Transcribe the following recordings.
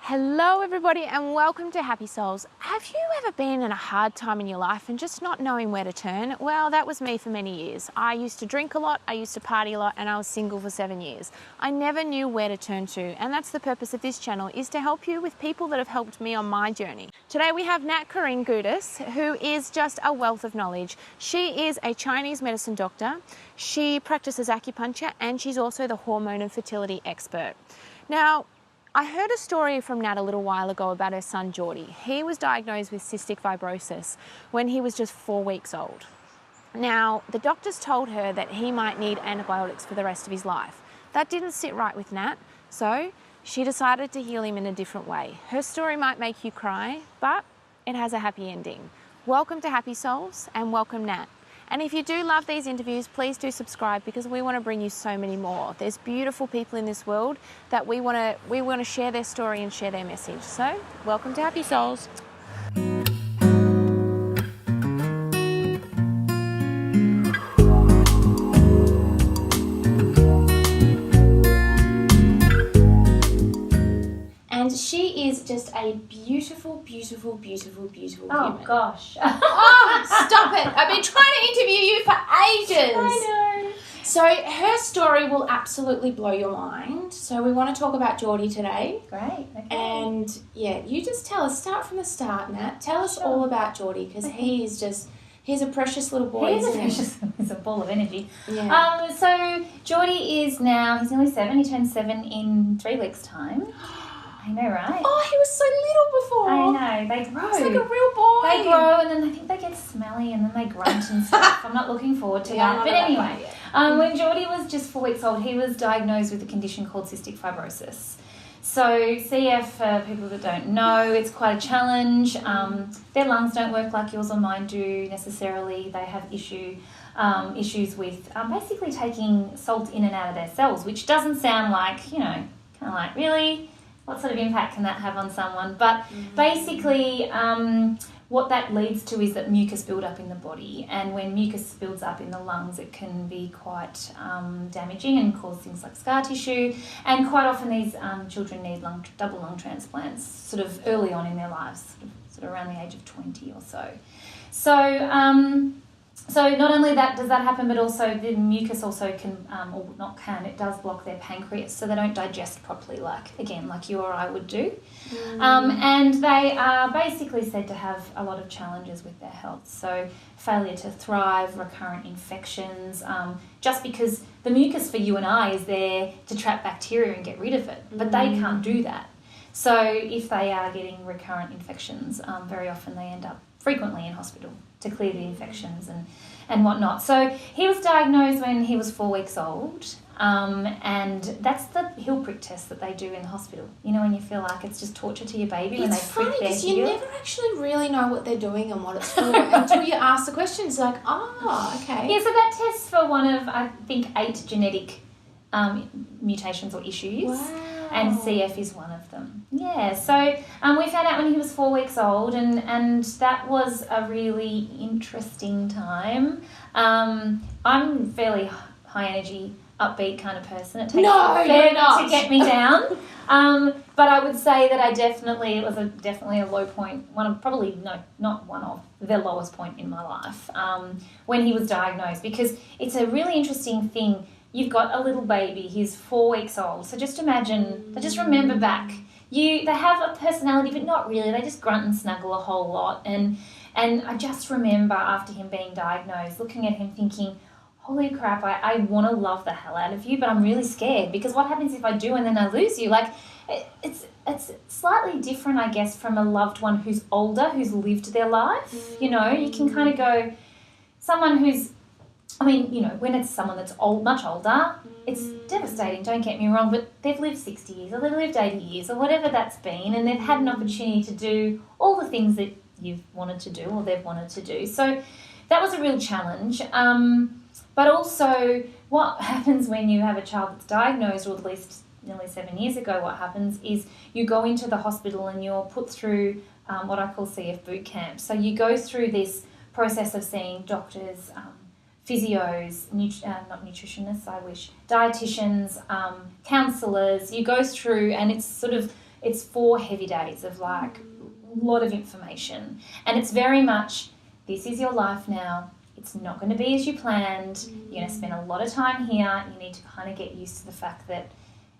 Hello everybody and welcome to Happy Souls. Have you ever been in a hard time in your life and just not knowing where to turn? Well, that was me for many years. I used to drink a lot, I used to party a lot, and I was single for 7 years. I never knew where to turn to, and that's the purpose of this channel, is to help you with people that have helped me on my journey. Today we have Nat Kringoudis, who is just a wealth of knowledge. She is a Chinese medicine doctor, she practices acupuncture, and she's also the hormone and fertility expert. Now, I heard a story from Nat a little while ago about her son Geordie. He was diagnosed with cystic fibrosis when he was just 4 weeks old. Now, the doctors told her that he might need antibiotics for the rest of his life. That didn't sit right with Nat, so she decided to heal him in a different way. Her story might make you cry, but it has a happy ending. Welcome to Happy Souls and welcome Nat. And if you do love these interviews, please do subscribe because we want to bring you so many more. There's beautiful people in this world that we want to share their story and share their message. So, welcome to Happy Souls. And she is just a beautiful, beautiful, beautiful, beautiful human. Oh, gosh. Oh, stop it. I've been trying to interview you for ages. I know. So her story will absolutely blow your mind. So we want to talk about Geordie today. Great. Okay. And yeah, you just tell us, start from the start, Nat. Tell us all about Geordie because he's a precious little boy, He's a ball of energy. Yeah. So Geordie is now, he's nearly 7. He turned 7 in 3 weeks' time. I know, right? Oh, he was so little before. I know. They grow. He's like a real boy. They grow and then I think they get smelly and then they grunt and stuff. I'm not looking forward to that. But anyway, when Geordie was just 4 weeks old, he was diagnosed with a condition called cystic fibrosis. So CF, for people that don't know, it's quite a challenge. Their lungs don't work like yours or mine do necessarily. They have issues with basically taking salt in and out of their cells, which doesn't sound like, kind of like, really? What sort of impact can that have on someone? But basically, what that leads to is that mucus build up in the body. And when mucus builds up in the lungs, it can be quite damaging and cause things like scar tissue. And quite often these children need double lung transplants sort of early on in their lives, sort of around the age of 20 or so. So not only that does that happen, but also the mucus also it does block their pancreas, so they don't digest properly like you or I would do. And they are basically said to have a lot of challenges with their health. So failure to thrive, recurrent infections, just because the mucus for you and I is there to trap bacteria and get rid of it, but they can't do that. So if they are getting recurrent infections, very often they end up frequently in hospital to clear the infections and whatnot. So he was diagnosed when he was 4 weeks old, and that's the heel prick test that they do in the hospital. When you feel like it's just torture to your baby when they prick their heel. It's funny because you never actually really know what they're doing and what it's for until you ask the questions like, okay. Yeah, so that tests for one of, I think, 8 genetic mutations or issues. Wow. And CF is one of them. Yeah, so we found out when he was 4 weeks old, and that was a really interesting time. I'm fairly high energy, upbeat kind of person. It takes a fair bit to get me down. But I would say that it was definitely a low point. Not one of the lowest point in my life when he was diagnosed, because it's a really interesting thing. You've got a little baby, he's 4 weeks old. So just remember back. They have a personality, but not really. They just grunt and snuggle a whole lot. And I just remember after him being diagnosed, looking at him thinking, holy crap, I want to love the hell out of you, but I'm really scared because what happens if I do and then I lose you? Like, it's slightly different, I guess, from a loved one who's older, who's lived their life. You can kind of go, someone who's, when it's someone that's much older, it's devastating, don't get me wrong, but they've lived 60 years or they've lived 80 years or whatever that's been, and they've had an opportunity to do all the things that you've wanted to do or they've wanted to do. So that was a real challenge. But also what happens when you have a child that's diagnosed, or at least nearly 7 years ago, what happens is you go into the hospital and you're put through what I call CF boot camp. So you go through this process of seeing doctors, physios, not nutritionists, I wish, dietitians, counsellors. You go through, and it's it's 4 heavy days of like a lot of information. And it's very much, this is your life now. It's not going to be as you planned. You're going to spend a lot of time here. You need to kind of get used to the fact that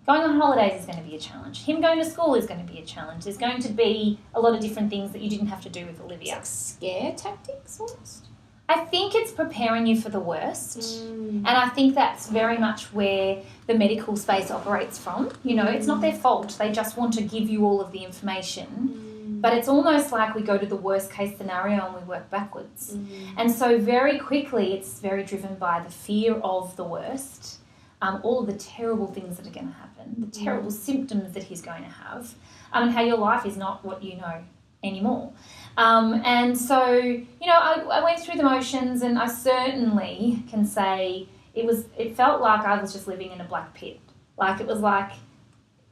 going on holidays is going to be a challenge. Him going to school is going to be a challenge. There's going to be a lot of different things that you didn't have to do with Olivia. It's like scare tactics almost? I think it's preparing you for the worst. And I think that's very much where the medical space operates from. You know, it's not their fault. They just want to give you all of the information. But it's almost like we go to the worst case scenario and we work backwards. And so very quickly it's very driven by the fear of the worst, all of the terrible things that are going to happen, the terrible symptoms that he's going to have, and how your life is not what you know anymore. And so, you know, I went through the motions, and I certainly can say it felt like I was just living in a black pit. Like, it was like,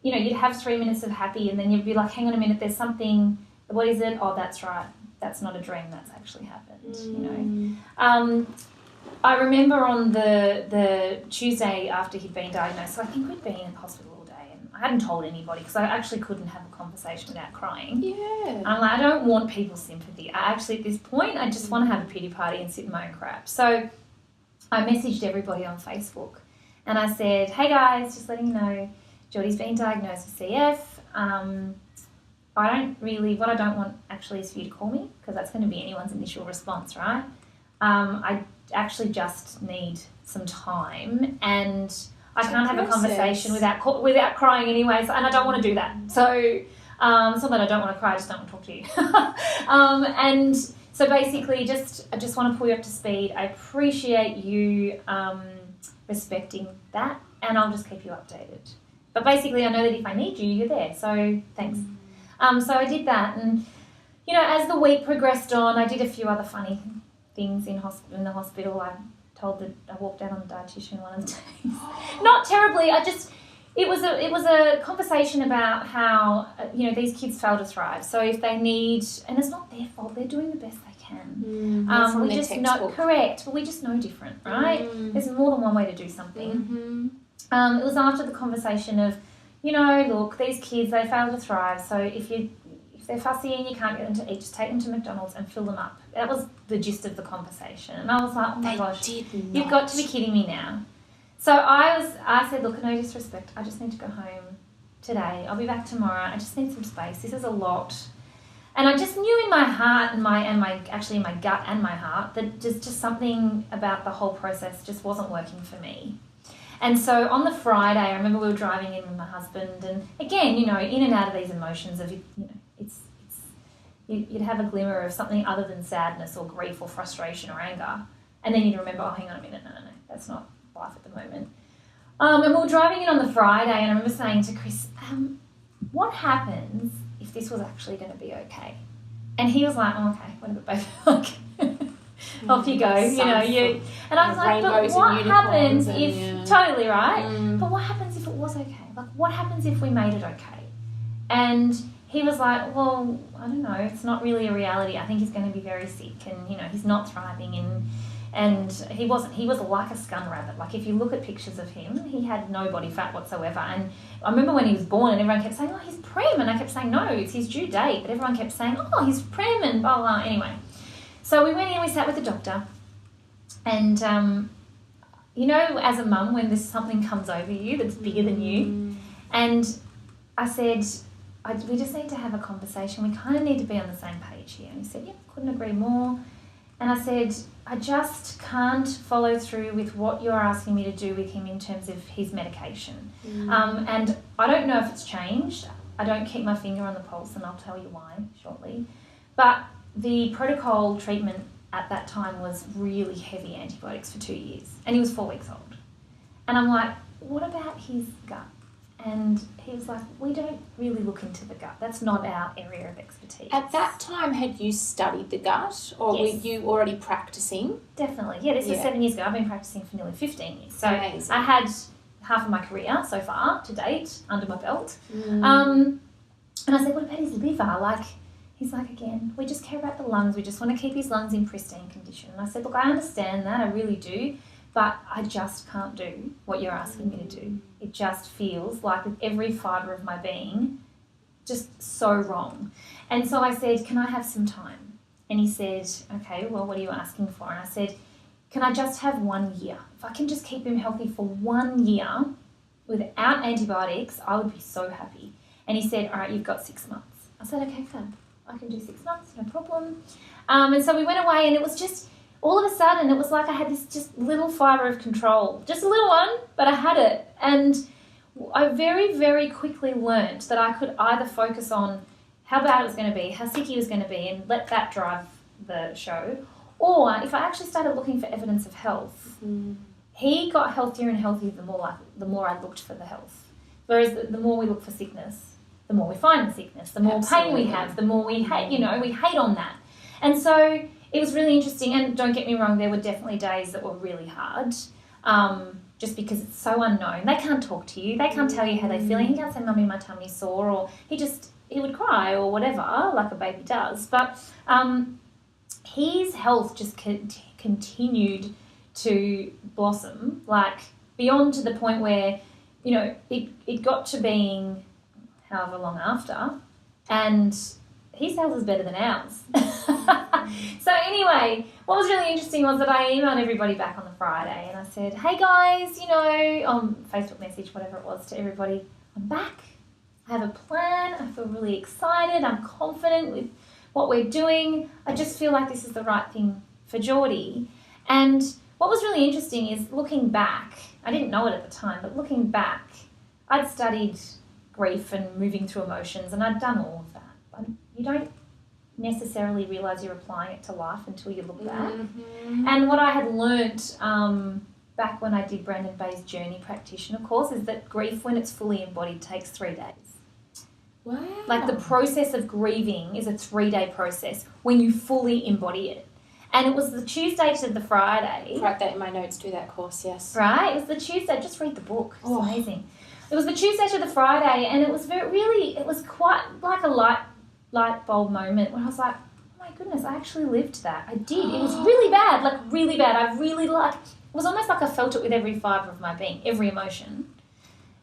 you know, you'd have 3 minutes of happy and then you'd be like, hang on a minute, there's something, what is it? Oh, that's right. That's not a dream, that's actually happened, you know. I remember on the Tuesday after he'd been diagnosed, so I think we'd been in the hospital all day, and I hadn't told anybody because I actually couldn't have a conversation without crying. Yeah. I'm like, I don't want people's sympathy. I actually, at this point, I just want to have a pity party and sit in my own crap. So I messaged everybody on Facebook and I said, hey guys, just letting you know, Geordie's been diagnosed with CF. What I don't want actually is for you to call me, because that's going to be anyone's initial response, right? I actually just need some time, and I can't have a conversation without crying anyway, and I don't want to do that. So it's not that I don't want to cry, I just don't want to talk to you. And so basically, I just want to pull you up to speed. I appreciate you respecting that, and I'll just keep you updated. But basically, I know that if I need you, you're there. So thanks. So I did that, and you know, as the week progressed on, I did a few other funny things in the hospital. I walked out on the dietitian one of the days. Not terribly. It was a conversation about how you know, these kids fail to thrive. So if they need, and it's not their fault, they're doing the best they can. We just know, correct, but we just know different, right? There's more than one way to do something. It was after the conversation of, you know, look, these kids, they fail to thrive. So if they're fussy and you can't get them to eat, just take them to McDonald's and fill them up. That was the gist of the conversation. And I was like, oh my gosh, you've got to be kidding me now. So I said, look, no disrespect, I just need to go home today. I'll be back tomorrow. I just need some space. This is a lot. And I just knew in my heart and my gut and my heart that just something about the whole process just wasn't working for me. And so on the Friday, I remember we were driving in with my husband, and again, you know, in and out of these emotions of, you know, you'd have a glimmer of something other than sadness or grief or frustration or anger, and then you'd remember, oh, hang on a minute, no, that's not life at the moment. And we were driving in on the Friday, and I remember saying to Chris, what happens if this was actually going to be okay? And he was like, oh, okay, whatever, baby. Off you go, you know, and I was like, but what happens if, totally right, but what happens if it was okay? Like, what happens if we made it okay? And he was like, well, I don't know, it's not really a reality. I think he's going to be very sick, and, you know, he's not thriving, and he was like a scun rabbit. Like, if you look at pictures of him, he had no body fat whatsoever. And I remember when he was born, and everyone kept saying, oh, he's prem, and I kept saying, no, it's his due date, but everyone kept saying, oh, he's prem, and blah, blah, anyway. So we went in, we sat with the doctor, and, you know, as a mum, when there's something comes over you that's bigger than you, and I said, we just need to have a conversation. We kind of need to be on the same page here. And he said, yep, couldn't agree more. And I said, I just can't follow through with what you're asking me to do with him in terms of his medication. And I don't know if it's changed. I don't keep my finger on the pulse, and I'll tell you why shortly. But the protocol treatment at that time was really heavy antibiotics for 2 years, and he was 4 weeks old. And I'm like, what about his gut? And he was like, we don't really look into the gut. That's not our area of expertise. At that time, had you studied the gut, or Yes. were you already practicing? Definitely. Yeah, this was 7 years ago. I've been practicing for nearly 15 years. So Amazing. I had half of my career so far to date under my belt. And I said, what about his liver? Like, he's like, again, we just care about the lungs. We just want to keep his lungs in pristine condition. And I said, look, I understand that. I really do. But I just can't do what you're asking me to do. It just feels like with every fibre of my being, just so wrong. And so I said, can I have some time? And he said, okay, well, what are you asking for? And I said, can I just have 1 year? If I can just keep him healthy for 1 year without antibiotics, I would be so happy. And he said, all right, you've got 6 months. I said, okay, fab. I can do 6 months, no problem. And so we went away, and it was just, all of a sudden, it was like I had this just little fibre of control. Just a little one, but I had it. And I very, very quickly learnt that I could either focus on how bad it was going to be, how sick he was going to be, and let that drive the show. Or if I actually started looking for evidence of health, he got healthier and healthier the more I looked for the health. Whereas the more we look for sickness, the more we find the sickness, the more pain we have, the more we hate, we hate on that. And so it was really interesting. And don't get me wrong, there were definitely days that were really hard, just because it's so unknown. They can't talk to you. They can't tell you how they're feeling. He can't say, Mummy, my tummy's sore, or he would cry or whatever, like a baby does. But his health just continued to blossom, like beyond to the point where, it got to being however long after, and his health is better than ours. So anyway, what was really interesting was that I emailed everybody back on the Friday, and I said, hey guys, on Facebook message, whatever it was, to everybody, I'm back. I have a plan. I feel really excited. I'm confident with what we're doing. I just feel like this is the right thing for Geordie. And what was really interesting is looking back, I didn't know it at the time, but looking back, I'd studied grief and moving through emotions, and I'd done all of that. But you don't necessarily realise you're applying it to life until you look back. And what I had learnt back when I did Brandon Bay's Journey Practitioner course is that grief, when it's fully embodied, takes 3 days. Wow. Like the process of grieving is a 3-day process when you fully embody it. And it was the Tuesday to the Friday. Write that in my notes, do that course, yes. Right? It was the Tuesday, just read the book. It's amazing. It was the Tuesday to the Friday, and it was it was quite like a light bulb moment when I was like, oh my goodness, I actually lived that. I did. It was really bad, like really bad. It was almost like I felt it with every fibre of my being, every emotion.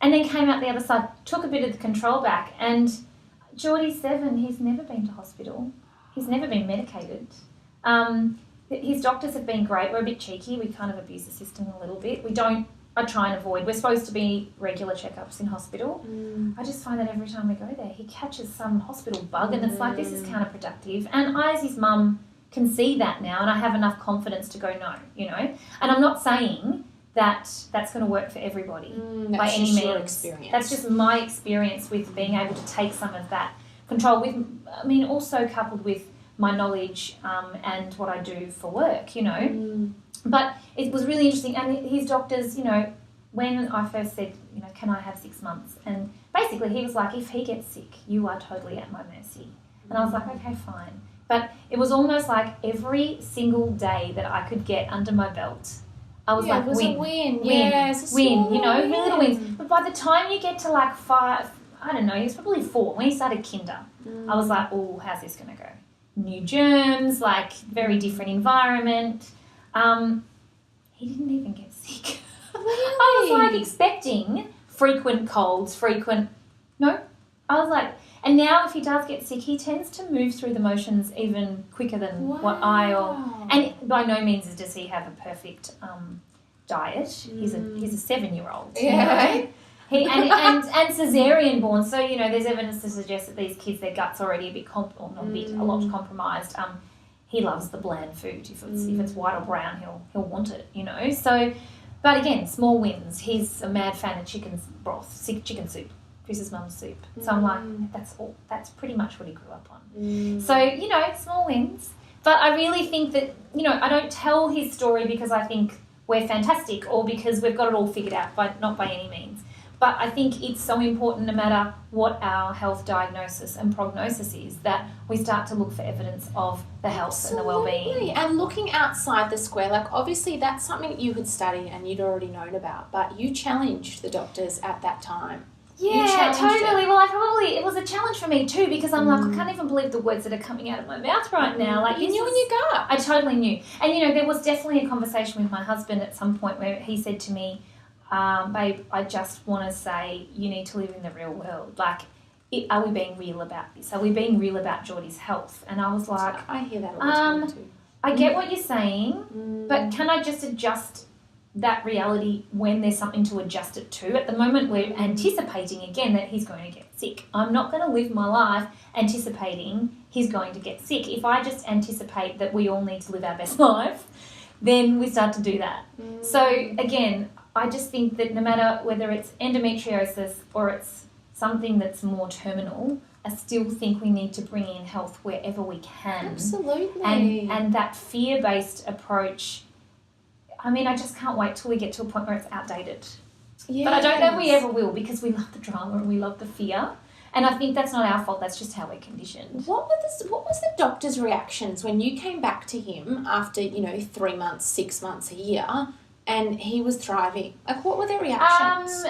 And then came out the other side, took a bit of the control back, and Geordie's 7, he's never been to hospital. He's never been medicated. His doctors have been great. We're a bit cheeky. We kind of abuse the system a little bit. I try and avoid. We're supposed to be regular checkups in hospital. I just find that every time we go there, he catches some hospital bug, and it's like, this is counterproductive. And I, as his mum, can see that now, and I have enough confidence to go, no, And I'm not saying that that's going to work for everybody by any means. Your experience. That's just my experience with being able to take some of that control with, also coupled with my knowledge and what I do for work, But it was really interesting. And his doctors, when I first said, can I have 6 months? And basically he was like, if he gets sick, you are totally at my mercy. And I was like, okay, fine. But it was almost like every single day that I could get under my belt, I was like, it was win, a win. win, really little wins. But by the time you get to like 5, I don't know, he was probably 4. When he started kinder, I was like, oh, how's this going to go? New germs, like very different environment. He didn't even get sick. Really? I was like expecting frequent colds, no. I was like, and now if he does get sick, he tends to move through the motions even quicker than and by no means does he have a perfect diet. He's a 7-year-old. Yeah. And cesarean born, so there's evidence to suggest that these kids, their guts already a lot compromised. He loves the bland food. If it's white or brown, he'll want it. So, but again, small wins. He's a mad fan of chicken broth, chicken soup, Chris's mum's soup. So I'm like, that's all. That's pretty much what he grew up on. So small wins. But I really think that I don't tell his story because I think we're fantastic or because we've got it all figured out. Not by any means. But I think it's so important, no matter what our health diagnosis and prognosis is, that we start to look for evidence of the health and the well-being. And looking outside the square, like obviously that's something that you had studied and you'd already known about, but you challenged the doctors at that time. Yeah, totally. Well, it was a challenge for me too, because I'm like, I can't even believe the words that are coming out of my mouth right now. Like, you knew in your gut. I totally knew. And, there was definitely a conversation with my husband at some point where he said to me, babe, I just want to say you need to live in the real world. Like, are we being real about this? Are we being real about Geordie's health? And I was like, I hear that all the time too. I get what you're saying, but can I just adjust that reality when there's something to adjust it to? At the moment, we're anticipating again that he's going to get sick. I'm not going to live my life anticipating he's going to get sick. If I just anticipate that we all need to live our best life, then we start to do that. So again, I just think that no matter whether it's endometriosis or it's something that's more terminal, I still think we need to bring in health wherever we can. Absolutely. And that fear-based approach, I mean, I just can't wait till we get to a point where it's outdated. Yes. But I don't know if we ever will, because we love the drama and we love the fear. And I think that's not our fault, that's just how we're conditioned. What was the doctor's reactions when you came back to him after, 3 months, 6 months, a year, and he was thriving? Like, what were their reactions?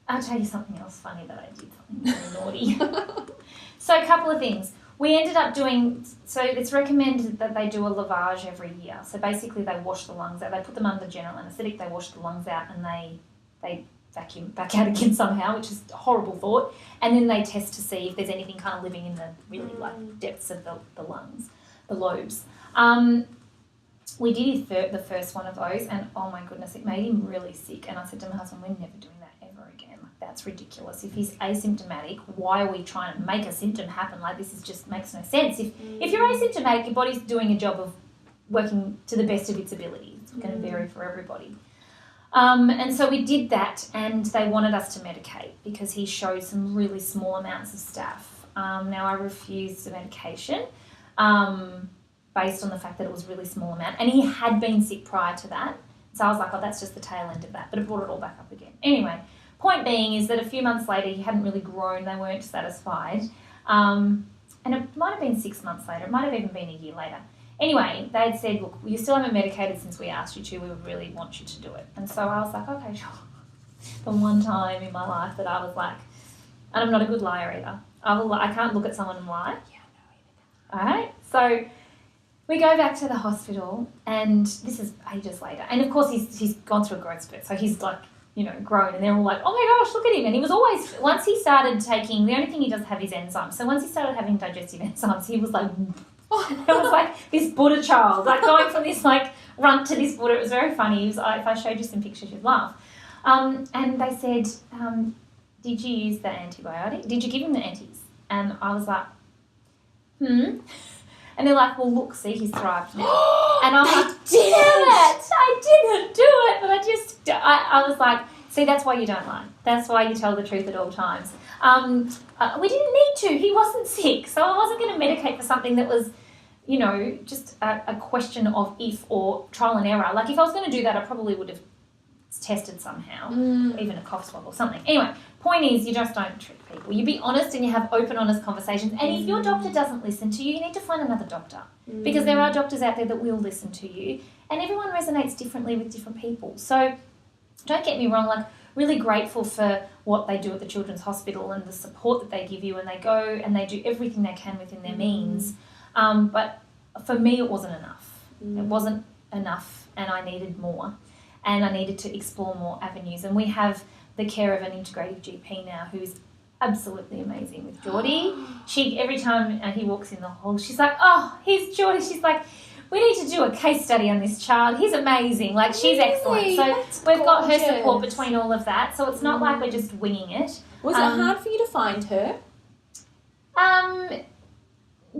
I'll tell you something else funny that I did, something very naughty. So a couple of things. We ended up doing, so it's recommended that they do a lavage every year. So basically they wash the lungs out. They put them under general anaesthetic, they wash the lungs out, and they vacuum back out again somehow, which is a horrible thought. And then they test to see if there's anything kind of living in the really depths of the lungs, the lobes. We did the first one of those, and oh my goodness, it made him really sick. And I said to my husband, we're never doing that ever again. Like, that's ridiculous. If he's asymptomatic, why are we trying to make a symptom happen? Like, this is just makes no sense. If you're asymptomatic, your body's doing a job of working to the best of its ability. It's going to vary for everybody. And so we did that, and they wanted us to medicate because he showed some really small amounts of staph. Now, I refused the medication based on the fact that it was a really small amount, and he had been sick prior to that. So I was like, oh, that's just the tail end of that, but it brought it all back up again. Anyway, point being is that a few months later, he hadn't really grown. They weren't satisfied. And it might have been 6 months later. It might have even been a year later. Anyway, they had said, look, you still haven't medicated since we asked you to. We would really want you to do it. And so I was like, okay, sure. The one time in my life that I was like, and I'm not a good liar either. I can't look at someone and lie. Yeah, no, either. All right. So we go back to the hospital, and this is ages later. And, of course, he's gone through a growth spurt. So he's like, grown. And they're all like, oh, my gosh, look at him. And he was always, once he started taking, the only thing he does have is enzymes. So once he started having digestive enzymes, he was like, it was like this Buddha child, like going from this like runt to this Buddha. It was very funny. If I showed you some pictures, you'd laugh. And they said, did you use the antibiotic? Did you give him the antis? And I was like, And they're like, well, look, see, he's thrived now. And I'm like, damn it, I didn't do it. But I was like, see, that's why you don't lie. That's why you tell the truth at all times. We didn't need to. He wasn't sick. So I wasn't going to medicate for something that was, just a question of if or trial and error. Like, if I was going to do that, I probably would have tested somehow, even a cough swab or something. Anyway, point is, you just don't treat people. You be honest and you have open, honest conversations. And if your doctor doesn't listen to you, you need to find another doctor. Because there are doctors out there that will listen to you. And everyone resonates differently with different people. So don't get me wrong, like, really grateful for what they do at the Children's Hospital and the support that they give you, and they go and they do everything they can within their means. But for me, it wasn't enough. It wasn't enough, and I needed more. And I needed to explore more avenues. And we have the care of an integrative GP now who's absolutely amazing with Geordie. Every time he walks in the hall, she's like, oh, here's Geordie. She's like, we need to do a case study on this child. He's amazing. Like, she's excellent. So we've got her support between all of that. So it's not like we're just winging it. Was it hard for you to find her?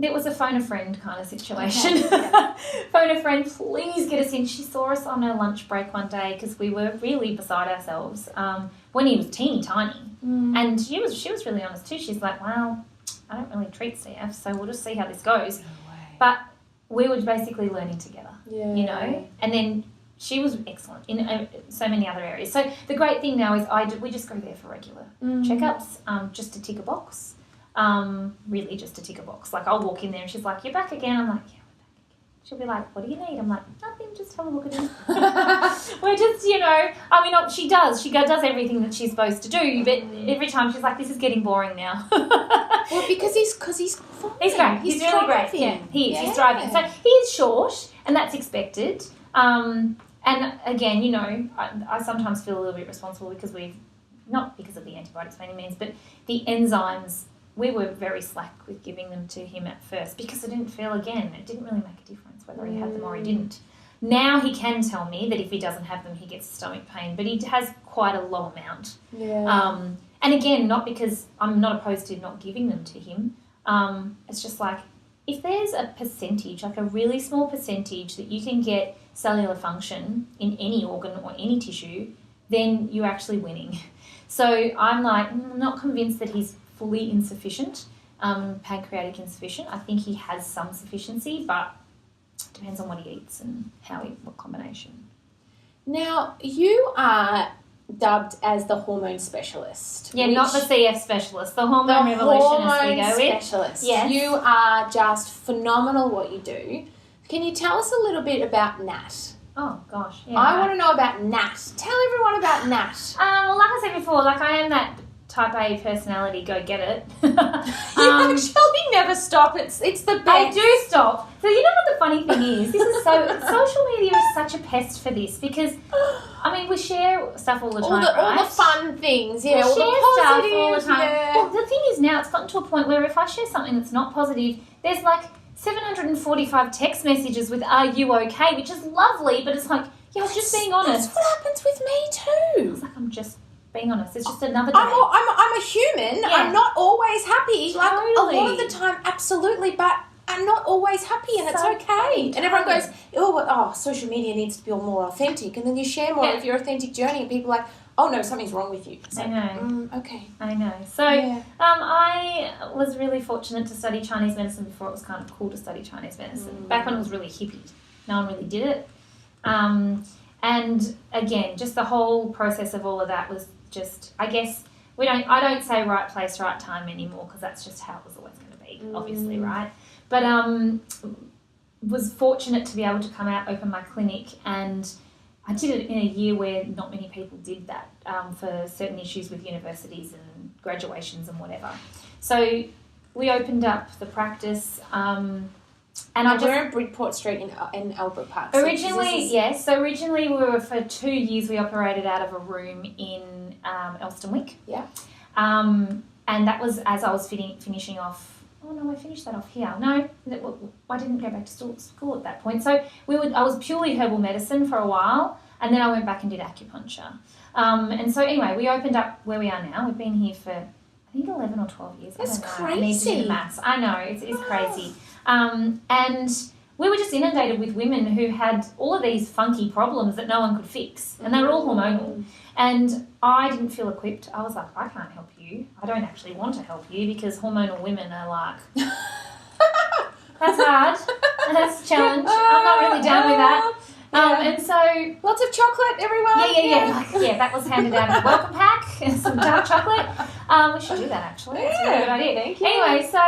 It was a phone a friend kind of situation. Okay. Phone a friend, please get us in. She saw us on her lunch break one day because we were really beside ourselves when he was teeny tiny. And she was really honest too. She's like, well, I don't really treat CF, so we'll just see how this goes. No way. But we were basically learning together, and then she was excellent in so many other areas. So the great thing now is we just go there for regular checkups, just to tick a box, really just to tick a box. Like, I'll walk in there and she's like, you're back again. I'm like, yeah, we're back again. She'll be like, what do you need? I'm like, nothing, just have a look at him. We're just, she does. She does everything that she's supposed to do, but every time she's like, this is getting boring now. Well, because he's fine. He's great. He's really great. Yeah, he is. Yeah. He's thriving. So he is short, and that's expected. And again, I sometimes feel a little bit responsible because not because of the antibiotics by any means, but the enzymes we were very slack with giving them to him at first because it didn't really make a difference whether he had them or he didn't. Now he can tell me that if he doesn't have them, he gets stomach pain, but he has quite a low amount. Yeah. And again, not because I'm not opposed to not giving them to him. It's just like, if there's a percentage, like a really small percentage that you can get cellular function in any organ or any tissue, then you're actually winning. So I'm like, not convinced that he's fully insufficient, pancreatic insufficient. I think he has some sufficiency, but it depends on what he eats and what combination. Now, you are dubbed as the hormone specialist. Yeah, not the CF specialist, the hormone revolutionist we go with. Specialist. Yes. You are just phenomenal what you do. Can you tell us a little bit about Nat? Oh, gosh. Yeah, I want to know about Nat. Tell everyone about Nat. Well, like I said before, like I am that type A personality, go get it. You actually never stop. It's the best. I do stop. So you know what the funny thing is? Social media is such a pest for this because, I mean, we share stuff all the time, right? All the fun things, yeah. We all share the stuff positive, all the time. yeah. Well, the thing is now it's gotten to a point where if I share something that's not positive, there's like 745 text messages with "Are you okay?" which is lovely, but it's like, yeah, I was just being honest. That's what happens with me too. It's like I'm just being honest. It's just another day. I'm a human. Yeah. I'm not always happy. Like Totally. a lot of the time, absolutely, but I'm not always happy, and it's So okay. funny, And everyone goes, oh, social media needs to be more authentic, and then you share more of your authentic journey, and people are like, oh no, something's wrong with you. It's I like, know. Okay. I know. So Yeah. I was really fortunate to study Chinese medicine before it was kind of cool to study Chinese medicine. Back when it was really hippie. No one really did it. And again, just the whole process of all of that was just, I guess, I don't say right place, right time anymore because that's just how it was always going to be, obviously, right? But was fortunate to be able to come out, open my clinic, and I did it in a year where not many people did that for certain issues with universities and graduations and whatever. So we opened up the practice, and we're in Bridport Street in Albert Park. Originally, yes. So originally for 2 years we operated out of a room in Elstonwick. Yeah. And that was as I was finishing off. Oh no, I finished that off here. No, I didn't go back to school at that point. So I was purely herbal medicine for a while, and then I went back and did acupuncture. And so anyway, we opened up where we are now. We've been here for I think 11 or 12 years. That's I need to do the maths. I know, it's crazy. And we were just inundated with women who had all of these funky problems that no one could fix, and they were all hormonal. And I didn't feel equipped. I was like, I can't help you. I don't actually want to help you because hormonal women are like, that's hard. That's a challenge. I'm not really down with that. And so lots of chocolate, everyone. Yeah. That was handed out as a welcome pack and some dark chocolate. We should do that actually. It's a really good idea. Thank you. Anyway, so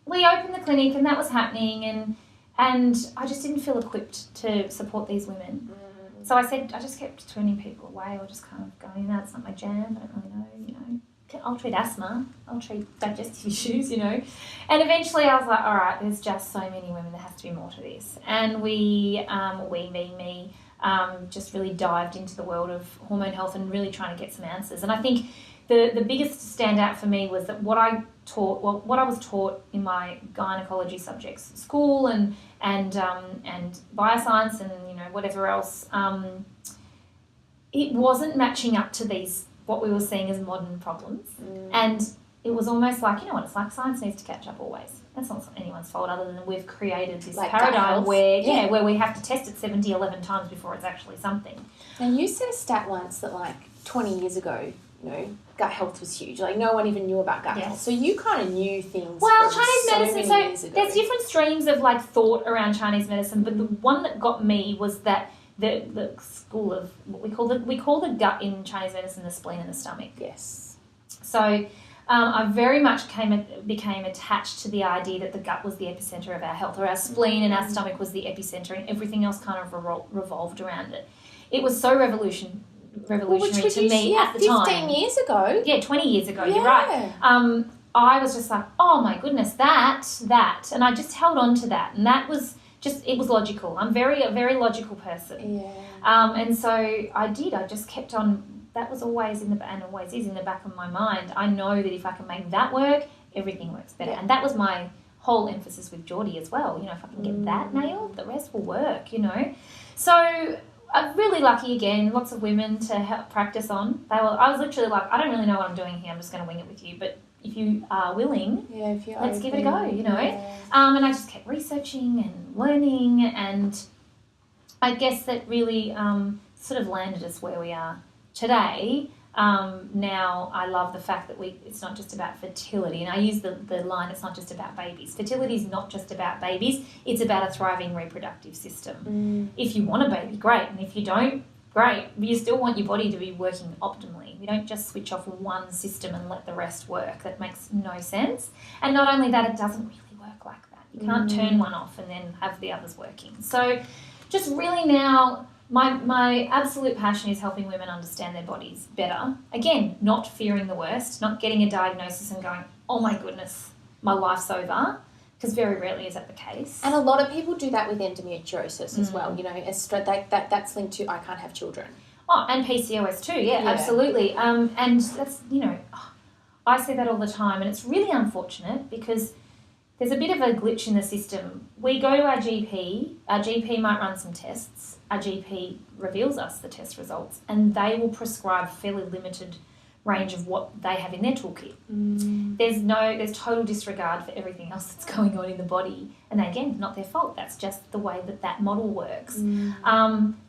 we opened the clinic and that was happening, and I just didn't feel equipped to support these women. So I just kept turning people away or just kind of going, no, it's not my jam, I don't really know, I'll treat asthma, I'll treat digestive issues, And eventually I was like, all right, there's just so many women, there has to be more to this. And we being me, just really dived into the world of hormone health and really trying to get some answers. And I think the biggest standout for me was that what I was taught in my gynecology subjects at school and bioscience and whatever else, it wasn't matching up to these what we were seeing as modern problems. And it was almost like, what it's like, science needs to catch up always. That's not anyone's fault other than we've created this paradigm where where we have to test it 11 times before it's actually something. And you said a stat once that 20 years ago, gut health was huge. No one even knew about gut health. So you kind of knew things. Well, Chinese medicine, so there's different streams of thought around Chinese medicine, but the one that got me was that the school of what we call the gut in Chinese medicine the spleen and the stomach. Yes. So I very much became attached to the idea that the gut was the epicenter of our health, or our spleen and our stomach was the epicenter, and everything else kind of revolved around it. It was so revolutionary to me at the time. 15 years ago. Yeah, 20 years ago, you're right. I was just like, oh my goodness, that. And I just held on to that. And that was it was logical. I'm a very logical person. Yeah. And so I just kept on that was always and always is in the back of my mind. I know that if I can make that work, everything works better. And that was my whole emphasis with Geordie as well. You know, if I can get that nailed, the rest will work, you know. So I'm really lucky again, lots of women to help practice on. I was literally like, I don't really know what I'm doing here, I'm just going to wing it with you. But if you are willing, let's give it a go, you know. And I just kept researching and learning, and I guess that really sort of landed us where we are today. Now I love the fact that it's not just about fertility, and I use the line, it's not just about babies. Fertility is not just about babies, it's about a thriving reproductive system. If you want a baby, great, and if you don't, great, but you still want your body to be working optimally. We don't just switch off one system and let the rest work. That makes no sense. And not only that, it doesn't really work like that. You can't turn one off and then have the others working. So just really now, my absolute passion is helping women understand their bodies better. Again, not fearing the worst, not getting a diagnosis and going, oh my goodness, my life's over, because very rarely is that the case. And a lot of people do that with endometriosis as well, you know, that's linked to I can't have children. Oh, and PCOS too, yeah. Absolutely. And that's, you know, I say that all the time, and it's really unfortunate because there's a bit of a glitch in the system. We go to our GP might run some tests, our GP reveals us the test results, and they will prescribe fairly limited range of what they have in their toolkit. There's total disregard for everything else that's going on in the body, and again, not their fault. That's just the way that model works.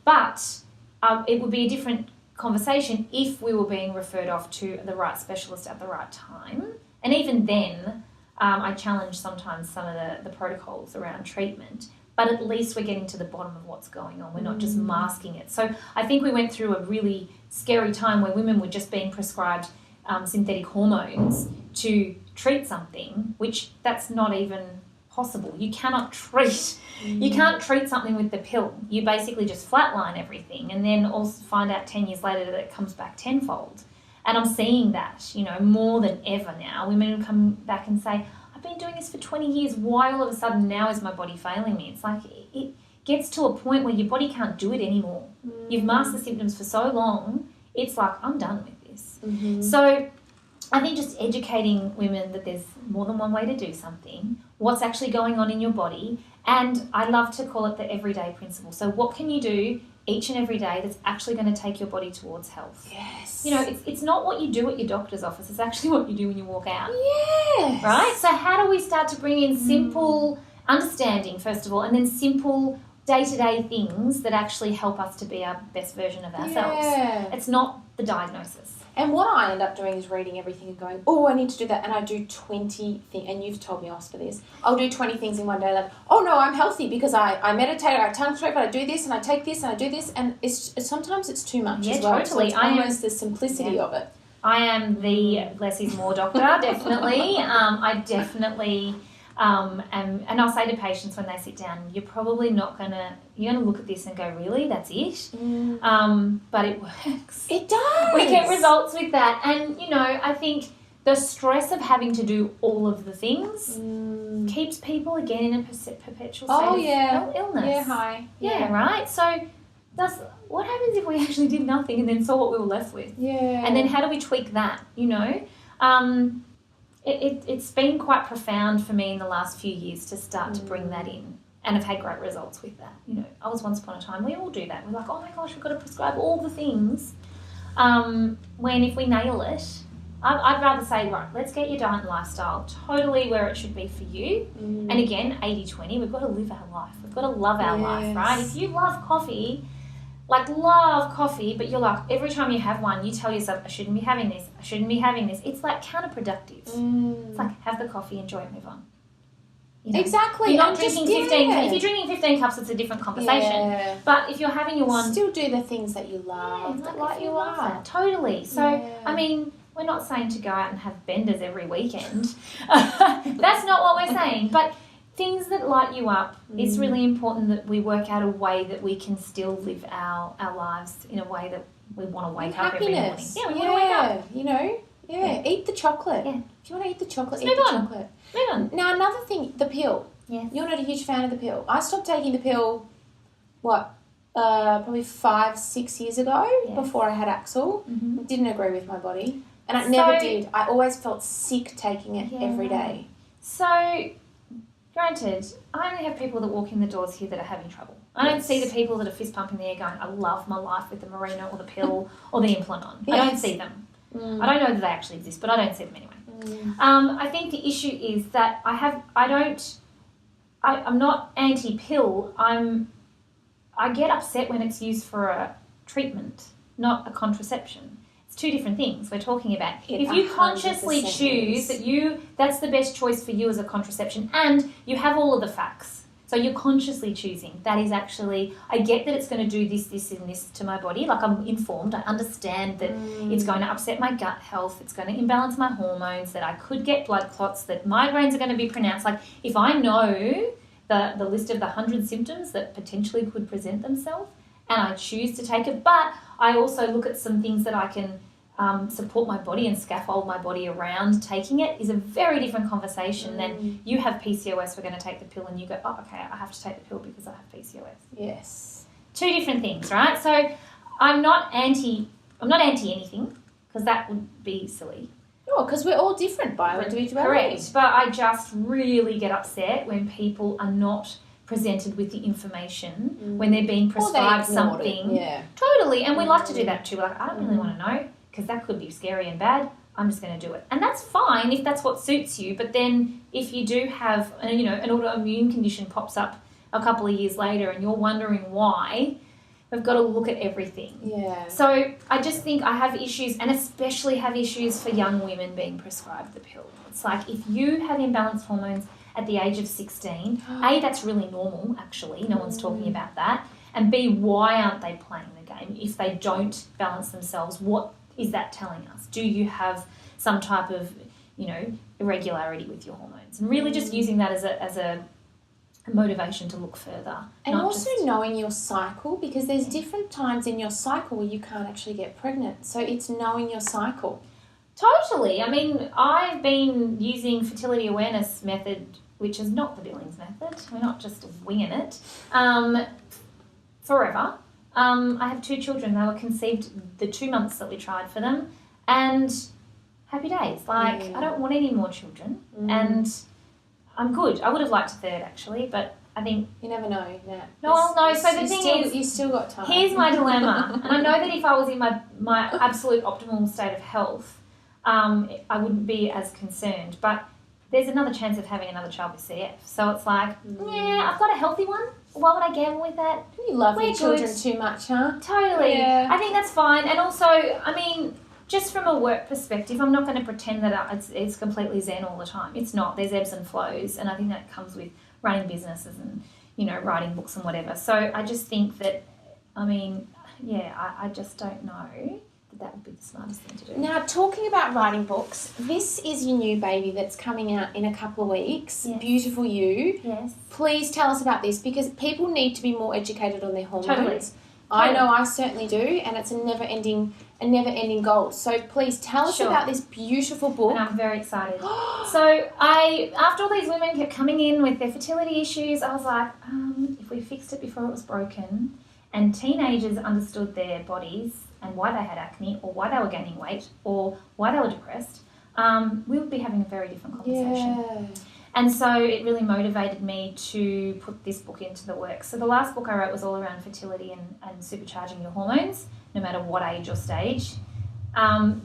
But it would be a different conversation if we were being referred off to the right specialist at the right time. And even then, I challenge sometimes some of the protocols around treatment, but at least we're getting to the bottom of what's going on. We're not just masking it. So I think we went through a really scary time where women were just being prescribed synthetic hormones to treat something, which that's not even possible. You cannot treat you can't treat something with the pill. You basically just flatline everything and then also find out 10 years later that it comes back tenfold. And I'm seeing that, you know, more than ever now. Women will come back and say, I've been doing this for 20 years. Why all of a sudden now is my body failing me? It's like it gets to a point where your body can't do it anymore. You've masked the symptoms for so long, it's like, I'm done with this. So I think just educating women that there's more than one way to do something, what's actually going on in your body, and I love to call it the everyday principle. So what can you do each and every day that's actually going to take your body towards health? Yes. You know, it's not what you do at your doctor's office, it's actually what you do when you walk out. Yes. Right? So how do we start to bring in simple understanding, first of all, and then simple day-to-day things that actually help us to be our best version of ourselves? Yeah. It's not the diagnosis. And what I end up doing is reading everything and going, oh, I need to do that. And I do 20 things. And you've told me off for this. I'll do 20 things in one day. Like, oh, no, I'm healthy because I meditate, I tongue scrape, I do this and I take this and I do this. And sometimes it's too much as well. Totally. So it's almost the simplicity of it. I am the less is more doctor, definitely. I definitely... and I'll say to patients when they sit down, you're probably not you're going to look at this and go, really, that's it? But it works. It does. We get results with that. And, you know, I think the stress of having to do all of the things keeps people, again, in a perpetual state of illness. Yeah, hi. Yeah, right? So what happens if we actually did nothing and then saw what we were left with? Yeah. And then how do we tweak that, you know? It's been quite profound for me in the last few years to start to bring that in, and I've had great results with that. You know, I was once upon a time, we all do that. We're like, oh my gosh, we've got to prescribe all the things. When if we nail it, I'd rather say, right, let's get your diet and lifestyle totally where it should be for you. And again, 80-20, we've got to live our life. We've got to love our life, right? If you love coffee, but you're like, every time you have one, you tell yourself, I shouldn't be having this, I shouldn't be having this. It's like counterproductive. It's like, have the coffee, enjoy it, move on. You know? Exactly. You're not drinking 15, if you're drinking 15 cups, it's a different conversation. Yeah. But if you're having your one... Still do the things that you love, like you are. Totally. So, I mean, we're not saying to go out and have benders every weekend. That's not what we're saying. But things that light you up, it's really important that we work out a way that we can still live our lives in a way that we want to wake up every morning. Yeah, we want to wake up. You know, eat the chocolate. Yeah. If you want to eat the chocolate, eat the chocolate. Move on. Now, another thing, the pill. Yes. You're not a huge fan of the pill. I stopped taking the pill, probably 5-6 years ago, Yes. before I had Axel. Mhm. Didn't agree with my body. And I never did. I always felt sick taking it every day. So, granted, I only have people that walk in the doors here that are having trouble. I don't see the people that are fist pumping the air going, I love my life with the Marina or the pill or the implant on. I don't see them. I don't know that they actually exist, but I don't see them anyway. I think the issue is that I'm not anti-pill. I get upset when it's used for a treatment, not a contraception. It's two different things we're talking about. If you consciously choose that's the best choice for you as a contraception, and you have all of the facts. So you're consciously choosing. That is actually, I get that it's going to do this, this, and this to my body. Like, I'm informed. I understand that it's going to upset my gut health. It's going to imbalance my hormones, that I could get blood clots, that migraines are going to be pronounced. Like, if I know the list of the 100 symptoms that potentially could present themselves, and I choose to take it, but I also look at some things that I can support my body and scaffold my body around taking it, is a very different conversation than you have PCOS, we're going to take the pill, and you go, oh, okay, I have to take the pill because I have PCOS. Yes. Two different things, right? So I'm not anti anything, because that would be silly. No, because we're all different by individuality. Correct, but I just really get upset when people are not presented with the information when they're being prescribed something. Yeah. Totally, and we like to do that too. Like, I don't really want to know, because that could be scary and bad. I'm just going to do it. And that's fine if that's what suits you. But then if you do have, an autoimmune condition pops up a couple of years later and you're wondering why, we've got to look at everything. Yeah. So I just think I have issues, and especially have issues for young women being prescribed the pill. It's like, if you have imbalanced hormones at the age of 16, A, that's really normal, actually. No one's talking about that. And B, why aren't they playing the game? If they don't balance themselves, what is that telling us? Do you have some type of, irregularity with your hormones? And really just using that as a motivation to look further. And also knowing your cycle, because there's different times in your cycle where you can't actually get pregnant. So it's knowing your cycle. Totally. I mean, I've been using fertility awareness method, which is not the Billings method. We're not just winging it. Forever. I have 2 children. They were conceived the 2 months that we tried for them, and happy days. Like, I don't want any more children, and I'm good. I would have liked a 3rd, actually, but I think... You never know, Nat. No. So the thing is... You still got time. Here's my dilemma. And I know that if I was in my absolute optimal state of health, I wouldn't be as concerned. But there's another chance of having another child with CF. So it's like, I've got a healthy one. Why would I gamble with that? You love your children too much, huh? Totally. Yeah. I think that's fine. And also, I mean, just from a work perspective, I'm not going to pretend that it's completely zen all the time. It's not. There's ebbs and flows. And I think that comes with running businesses and, writing books and whatever. So I just think that, I just don't know that would be the smartest thing to do. Now, talking about writing books, this is your new baby that's coming out in a couple of weeks. Yes. Beautiful You. Yes. Please tell us about this, because people need to be more educated on their hormones. Totally. I know I certainly do, and it's a never-ending goal. So please tell us about this beautiful book. And I'm very excited. So after all these women kept coming in with their fertility issues, I was like, if we fixed it before it was broken, and teenagers understood their bodies and why they had acne, or why they were gaining weight, or why they were depressed, we would be having a very different conversation. Yeah. And so it really motivated me to put this book into the works. So the last book I wrote was all around fertility and supercharging your hormones, no matter what age or stage.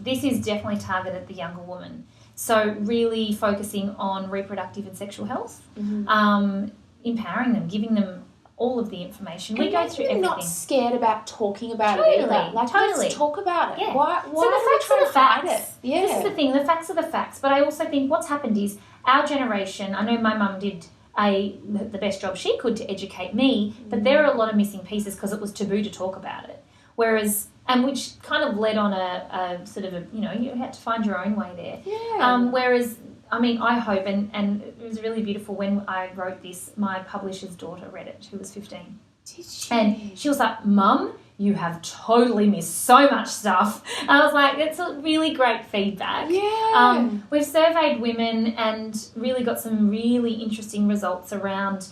This is definitely targeted at the younger woman. So really focusing on reproductive and sexual health, empowering them, giving them all of the information. We go through everything. Not scared about talking about it either. Like, let's talk about it. Yeah. Why so the facts are the facts. Yeah. This is the thing. The facts are the facts. But I also think what's happened is our generation, I know my mum did the best job she could to educate me, but there are a lot of missing pieces because it was taboo to talk about it. Whereas, and which kind of led on a sort of you had to find your own way there. Yeah. Whereas, I hope, and it was really beautiful when I wrote this, my publisher's daughter read it, who was 15. Did she? And she was like, Mum, you have totally missed so much stuff. And I was like, that's a really great feedback. Yeah. We've surveyed women and really got some really interesting results around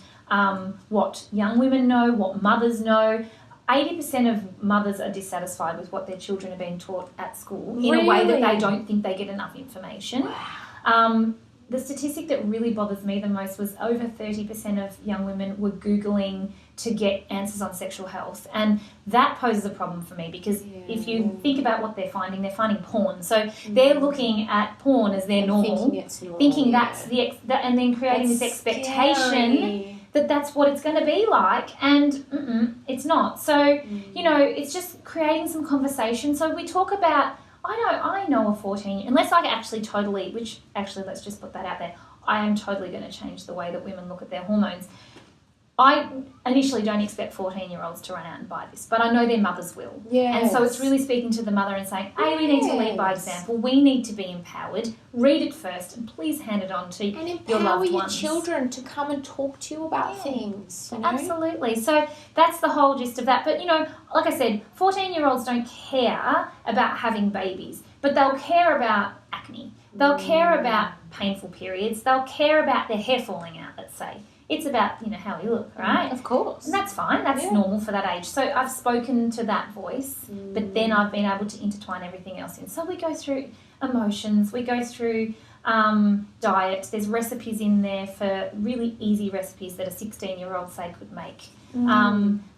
what young women know, what mothers know. 80% of mothers are dissatisfied with what their children are being taught at school in a way that they don't think they get enough information. Wow. The statistic that really bothers me the most was over 30% of young women were Googling to get answers on sexual health. And that poses a problem for me because if you think about what they're finding porn. So they're looking at porn as their normal, thinking that's and then creating this expectation that that's what it's going to be like, and it's not. So, you know, it's just creating some conversation. So we talk about, I know a 14, unless I actually let's just put that out there, I am totally going to change the way that women look at their hormones. I initially don't expect 14-year-olds to run out and buy this, but I know their mothers will. Yes. And so it's really speaking to the mother and saying, hey, we need to lead by example. We need to be empowered. Read it first and please hand it on to your loved ones. And empower your children to come and talk to you about things. You know? Absolutely. So that's the whole gist of that. But, you know, like I said, 14-year-olds don't care about having babies, but they'll care about acne. They'll care about painful periods. They'll care about their hair falling out, let's say. It's about, you know, how we look, right? Of course. And that's fine. That's normal for that age. So I've spoken to that voice, but then I've been able to intertwine everything else in. So we go through emotions. We go through diet. There's recipes in there for really easy recipes that a 16-year-old, say, could make.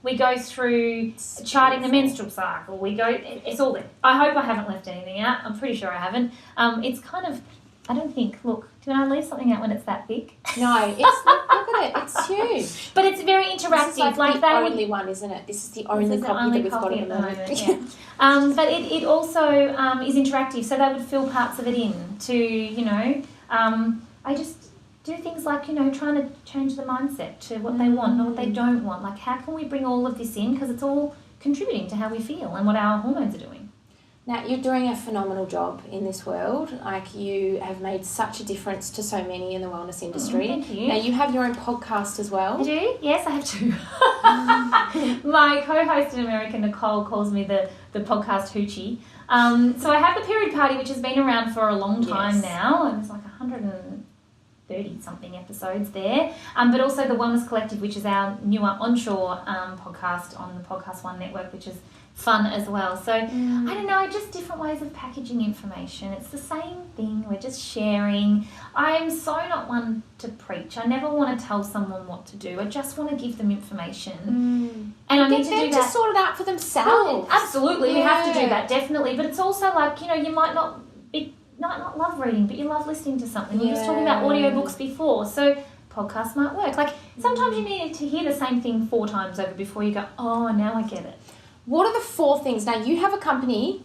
We go through charting the menstrual cycle. It's all there. I hope I haven't left anything out. I'm pretty sure I haven't. It's kind of, I don't think, look, do I leave something out when it's that big? No, look at it. It's huge. But it's very interactive. This is like the only one, isn't it? This is the only copy that we've got at the moment. Yeah. But it also is interactive, so they would fill parts of it in to, you know, I just do things like, you know, trying to change the mindset to what they want and what they don't want. Like, how can we bring all of this in? Because it's all contributing to how we feel and what our hormones are doing. Now, you're doing a phenomenal job in this world. Like, you have made such a difference to so many in the wellness industry. Thank you. Now, you have your own podcast as well. I do? Yes, I have two. My co-host in America, Nicole, calls me the podcast hoochie. So I have the Period Party, which has been around for a long time now. And there's like 130-something episodes there. But also the Wellness Collective, which is our newer onshore podcast on the Podcast One network, which is fun as well. So I don't know, just different ways of packaging information. It's the same thing. We're just sharing. I'm so not one to preach. I never want to tell someone what to do. I just want to give them information. And I need to do that. To sort it out for themselves. Well, absolutely, we have to do that, definitely. But it's also like, you know, you might not love reading, but you love listening to something. We were just talking about audiobooks before, so podcasts might work. Like, sometimes you need to hear the same thing 4 times over before you go, oh, now I get it. What are the 4 things? Now, you have a company,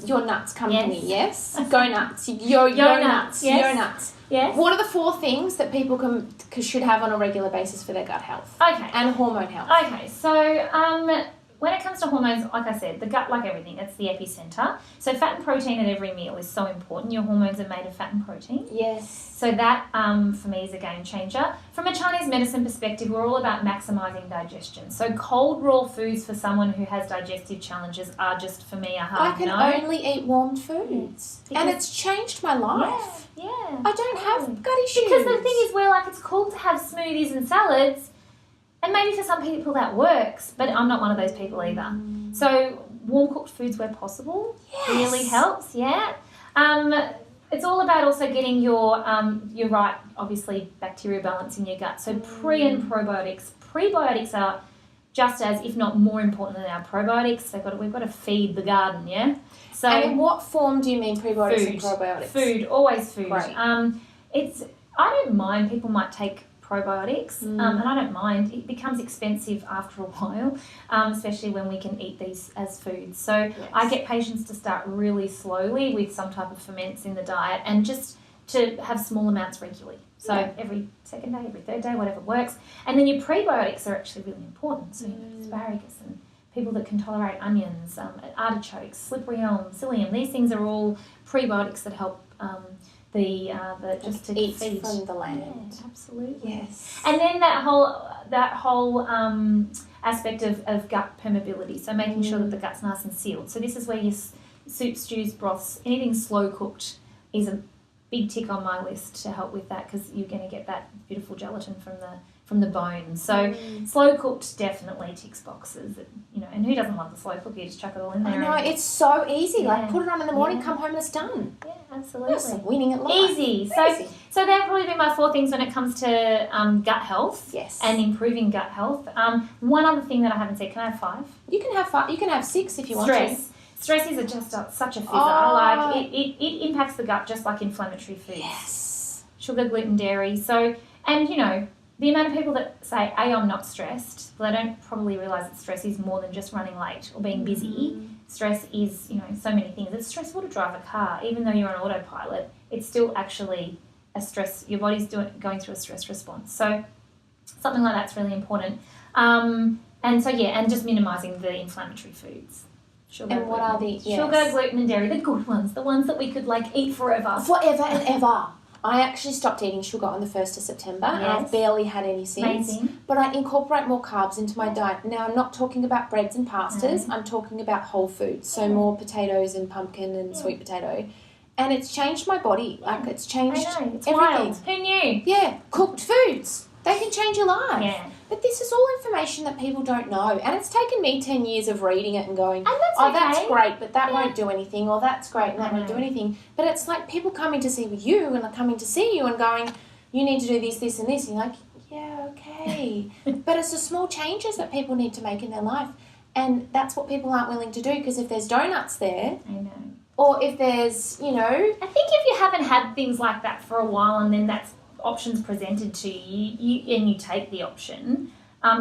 Your Nuts company, yes? Go Nuts. Yo Nuts. Yes. Yo Nuts. Yes. What are the 4 things that people should have on a regular basis for their gut health? Okay. And hormone health? Okay, so when it comes to hormones, like I said, the gut, like everything, it's the epicenter. So fat and protein at every meal is so important. Your hormones are made of fat and protein. Yes. So that, for me, is a game changer. From a Chinese medicine perspective, we're all about maximising digestion. So cold, raw foods for someone who has digestive challenges are just, for me, a hard no. I can only eat warmed foods. And it's changed my life. Yeah. I don't have gut issues. Because the thing is, it's cool to have smoothies and salads. And maybe for some people that works, but I'm not one of those people either. So warm cooked foods where possible really helps, it's all about also getting your right, obviously, bacteria balance in your gut. So pre and probiotics. Prebiotics are just as, if not more important than our probiotics. We've got to feed the garden, yeah? So, and in what form do you mean prebiotics and probiotics? Food, always food. Great. I don't mind, people might take probiotics, and I don't mind. It becomes expensive after a while, especially when we can eat these as foods. So I get patients to start really slowly with some type of ferments in the diet and just to have small amounts regularly. So every second day, every third day, whatever works. And then your prebiotics are actually really important. So asparagus and people that can tolerate onions, artichokes, slippery elm, psyllium, these things are all prebiotics that help just to eat feed from the land. Yeah, absolutely. Yes. And then that whole aspect of gut permeability, so making sure that the gut's nice and sealed. So this is where your soups, stews, broths, anything slow cooked is a big tick on my list to help with that, because you're going to get that beautiful gelatin from from the bones. So slow cooked definitely ticks boxes. You know, and who doesn't love the slow cook? You just chuck it all in there. I know, it's so easy. Like, put it on in the morning, come home and it's done. Yeah, absolutely. Yes, winning at life. Easy. So that'd probably be my 4 things when it comes to gut health. Yes. And improving gut health. One other thing that I haven't said, can I have 5? You can have 5. You can have 6 if you want to. Stress is just such a fizzer. Like it impacts the gut just like inflammatory foods. Yes. Sugar, gluten, dairy. So, and you know, the amount of people that say, I'm not stressed, but they don't probably realise that stress is more than just running late or being busy. Stress is, you know, so many things. It's stressful to drive a car. Even though you're on autopilot, it's still actually a stress. Your body's going through a stress response. So something like that's really important. And so, and just minimising the inflammatory foods. Sugar, and what are the... Yes. Sugar, gluten and dairy, the good ones, the ones that we could, like, eat forever. Forever and ever. I actually stopped eating sugar on the 1st of September and I've barely had any since. Amazing. But I incorporate more carbs into my diet. Now, I'm not talking about breads and pastas. I'm talking about whole foods. So more potatoes and pumpkin and sweet potato. And it's changed my body. Like, it's changed it's everything. Wild. Who knew? Yeah. Cooked foods. They can change your life. Yeah. But this is all information that people don't know. And it's taken me 10 years of reading it and going, that's great, but that won't do anything, or that's great and that won't do anything. But it's like people coming to see you and coming to see you and going, you need to do this, this and this. And you're like, yeah, okay. But it's the small changes that people need to make in their life. And that's what people aren't willing to do, because if there's donuts there, I know. or if there's, you know... I think if you haven't had things like that for a while and then that's options presented to you and you take the option,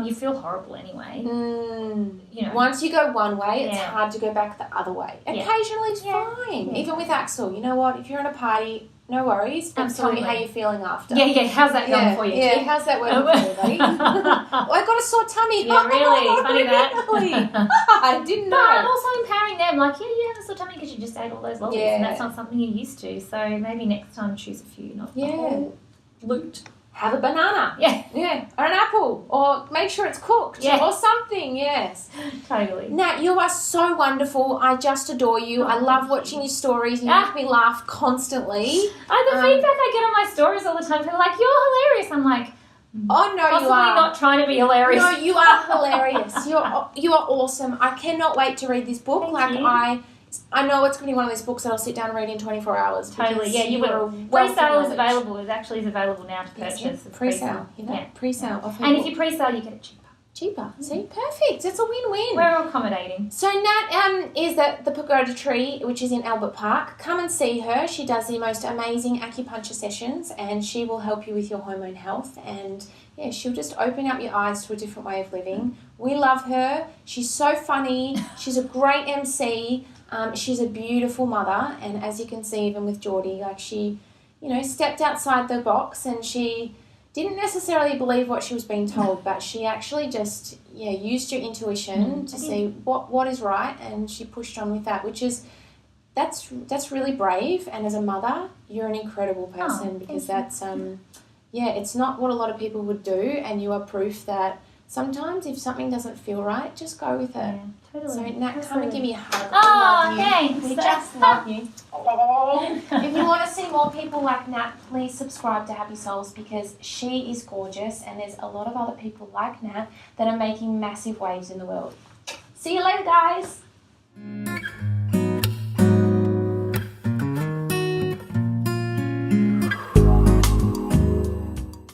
you feel horrible anyway. You know, once you go one way, it's hard to go back the other way. Occasionally it's fine. Even with Axel, you know what? If you're in a party, no worries. But tell me how you're feeling after. How's that going for you? Yeah, how's that working for you, buddy? I got a sore tummy. Yeah, really? Funny that. Really? I didn't know. But also empowering them, like, you have a sore tummy because you just ate all those lollies and that's not something you're used to. So maybe next time choose a few, not the whole loot. Have a banana. Yeah. Or an apple. Or make sure it's cooked. Or something, yes. Totally. Nat, you are so wonderful. I just adore you. I love watching your stories. You make me laugh constantly. The feedback I get on my stories all the time, people are like, you're hilarious. I'm like, oh, no, possibly you are. not trying to be hilarious. No, you are hilarious. You are awesome. I cannot wait to read this book. Thank you. I know it's going to be one of those books that I'll sit down and read in 24 hours. Totally, you will. Pre-sale is available. It actually is available now to purchase. Pre-sale, pre-sale. And if you pre-sale, you get it cheaper. See, perfect. It's a win-win. We're accommodating. So Nat is at the Pagoda Tree, which is in Albert Park. Come and see her. She does the most amazing acupuncture sessions, and she will help you with your hormone health. And she'll just open up your eyes to a different way of living. We love her. She's so funny. She's a great MC. She's a beautiful mother, and as you can see, even with Geordie, like she, stepped outside the box, and she didn't necessarily believe what she was being told, but she actually just, used your intuition to see what is right, and she pushed on with that, that's really brave. And as a mother, you're an incredible person, because that's, it's not what a lot of people would do, and you are proof that sometimes if something doesn't feel right, just go with it. Yeah, totally. So, Nat, come and give me a hug. Oh, thanks. We just love you. If you want to see more people like Nat, please subscribe to Happy Souls, because she is gorgeous, and there's a lot of other people like Nat that are making massive waves in the world. See you later, guys.